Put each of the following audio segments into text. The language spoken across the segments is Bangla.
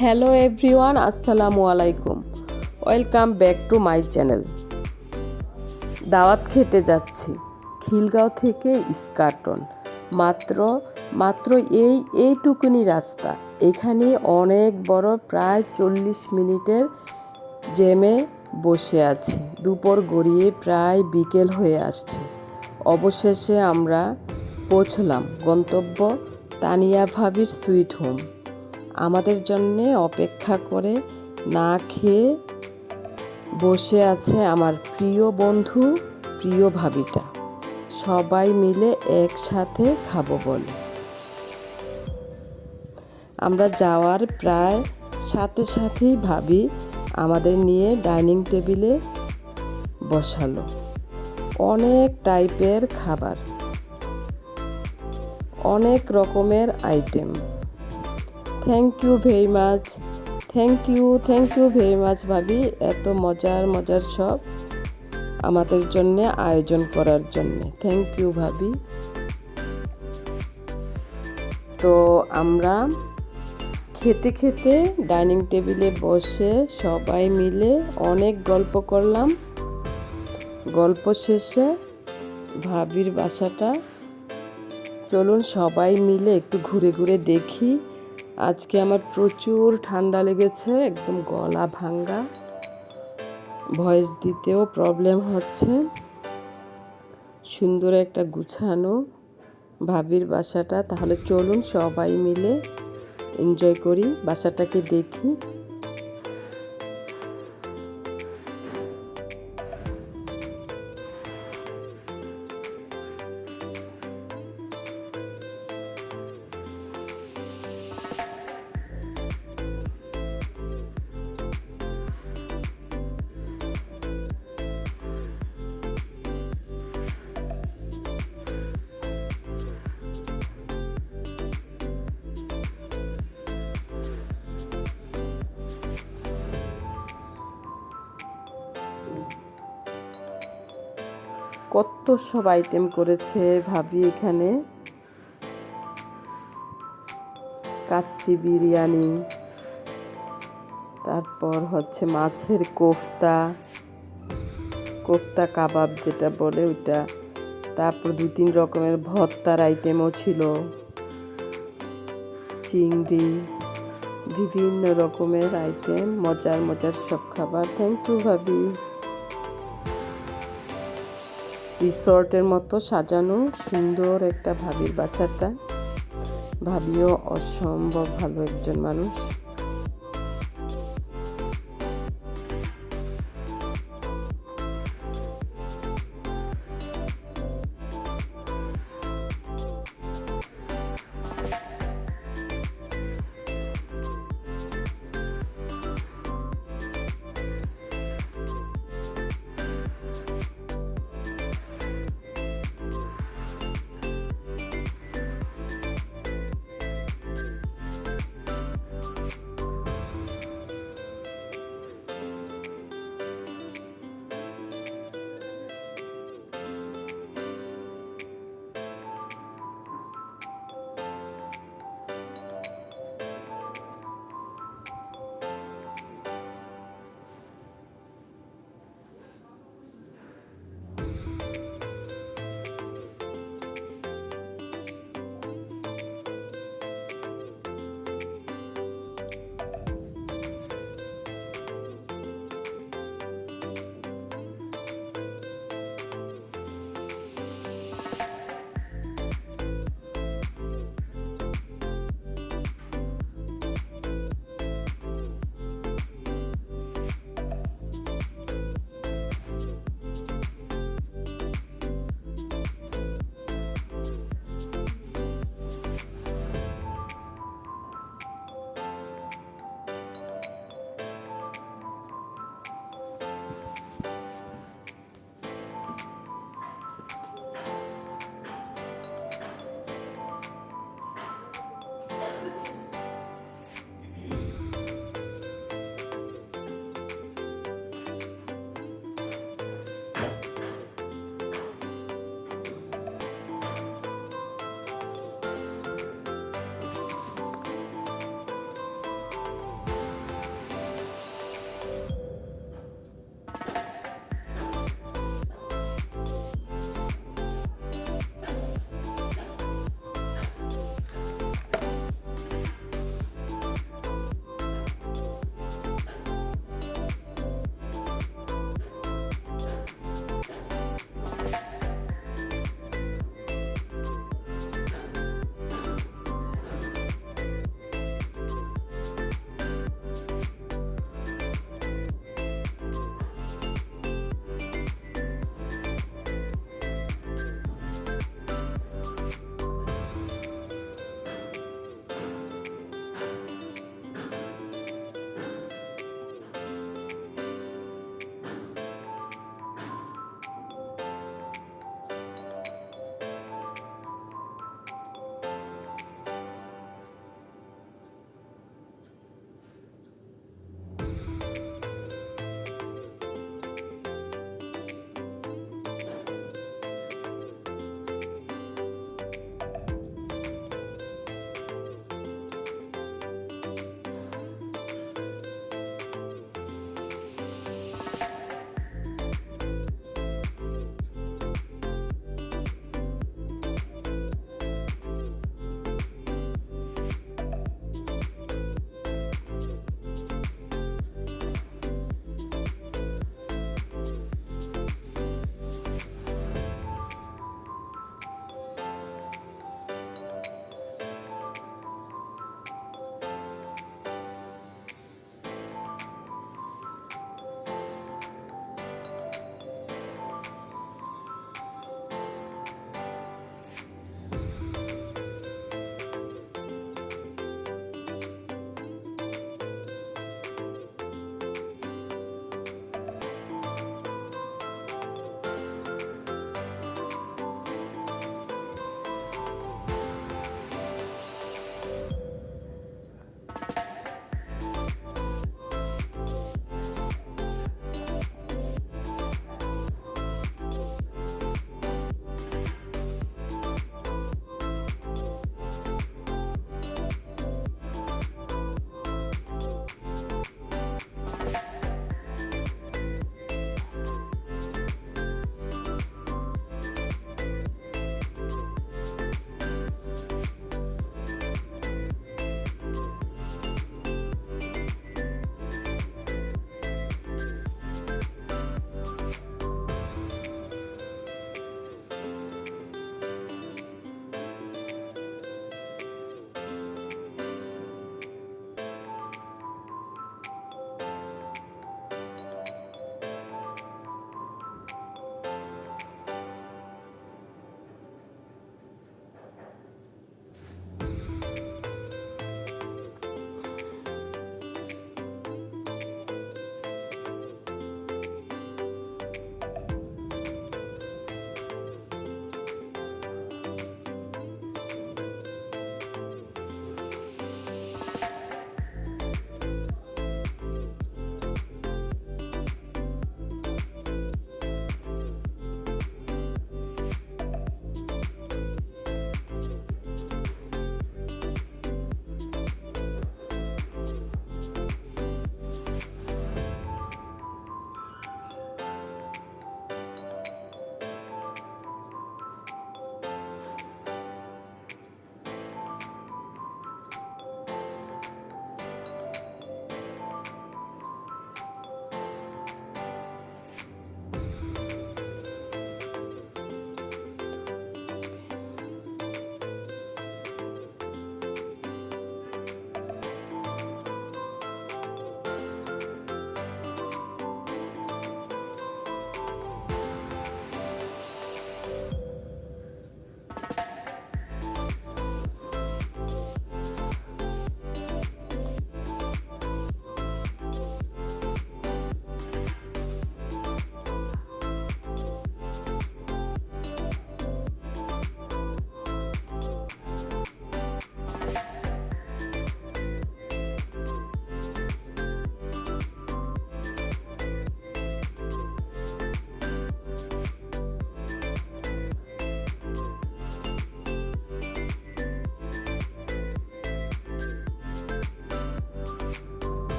হ্যালো এভরিওয়ান, আসসালামু আলাইকুম। Welcome back to my channel. দাওয়াত খেতে যাচ্ছি খিলগাঁও থেকে ইস্কাটন। মাত্র এইটুকুনি রাস্তা। এখানে অনেক বড়, প্রায় 40 মিনিটের জ্যামে বসে আছি। দুপুর গড়িয়ে প্রায় বিকেল হয়ে আসছে। অবশেষে আমরা পৌঁছলাম গন্তব্য তানিয়া ভাবির সুইট হোম। আমাদের জন্যে অপেক্ষা করে না খেয়ে বসে আছে আমার প্রিয় বন্ধু, প্রিয় ভাবিটা। সবাই মিলে একসাথে খাবো বলে আমরা যাওয়ার প্রায় সাথেই ভাবি আমাদের নিয়ে ডাইনিং টেবিলে বসালো। অনেক টাইপের খাবার, অনেক রকমের item. Thank you very much ভাবি, এত মজার সব আমাদের জন্য আয়োজন করার জন্য। থ্যাংক ইউ ভাবি। তো আমরা খেতে ডাইনিং টেবিলে বসে সবাই মিলে অনেক গল্প করলাম। গল্প শেষে ভাবির বাসাটা চলুন সবাই মিলে একটু ঘুরে দেখি। আজকে আমার প্রচুর ঠান্ডা লেগেছে, একদম গলা ভাঙ্গা, ভয়েস দিতেও প্রবলেম হচ্ছে। সুন্দর একটা গুছানো ভাবির বাসাটা। তাহলে চলুন সবাই মিলে এনজয় করি, বাসাটাকে দেখি। কত সব আইটেম করেছে ভাবি এখানে। কাচ্চি বিরিয়ানি, তারপর হচ্ছে মাছের কোফতা কাবাব যেটা বলে ওইটা, তারপর 2-3 রকমের ভর্তার আইটেমও ছিল, চিংড়ি, বিভিন্ন রকমের আইটেম, মজার সব খাবার। থ্যাংক ইউ ভাবি। রিসর্টের মতো সাজানো সুন্দর একটা ভাবির বাসাটা। ভাবিও অসম্ভব ভালো একজন মানুষ।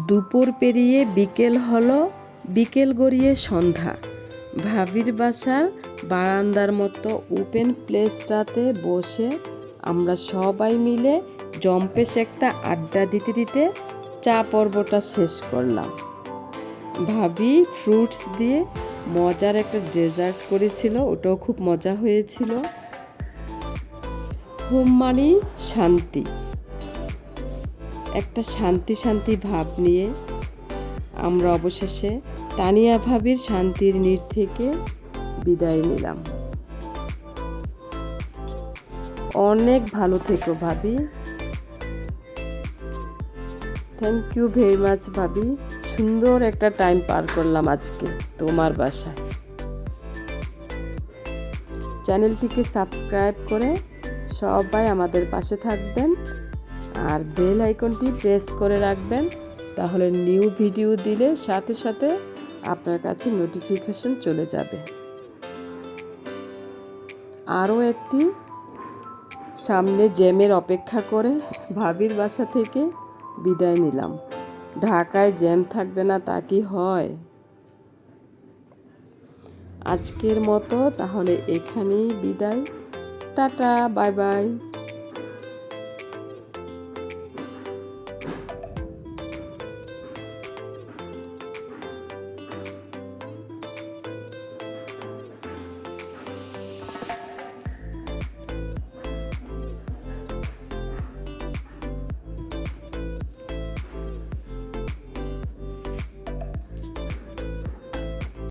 দুপুর পেরিয়ে বিকেল হলো, বিকেল গড়িয়ে সন্ধ্যা। ভাবির বাসার বারান্দার মতো ওপেন প্লেসটাতে বসে আমরা সবাই মিলে জম্পেশ একটা আড্ডা দিতে দিতে চা পর্বটা শেষ করলাম। ভাবি ফ্রুটস দিয়ে মজার একটা ডেজার্ট করেছিল, ওটাও খুব মজা হয়েছিল। হোম মানে শান্তি, একটা শান্তি শান্তি ভাব নিয়ে আমরা অবশেষে তানিয়া ভাবির শান্তির নীড় থেকে বিদায় নিলাম। অনেক ভালো থেকো ভাবি। থ্যাংক ইউ ভেরি মাচ ভাবি, সুন্দর একটা টাইম পার করলাম আজকে তোমার বাসায়। চ্যানেলটিকে সাবস্ক্রাইব করে সবাই আমাদের পাশে থাকবেন আর বেল আইকনটি প্রেস করে রাখবেন, তাহলে নিউ ভিডিও দিলে সাথে সাথে আপনার কাছে নোটিফিকেশন চলে যাবে। আরও একটি সামনে জ্যামের অপেক্ষা করে ভাবির বাসা থেকে বিদায় নিলাম। ঢাকায় জ্যাম থাকবে না তা কি হয়? আজকের মতো তাহলে এখানেই বিদায়। Tata, bye bye.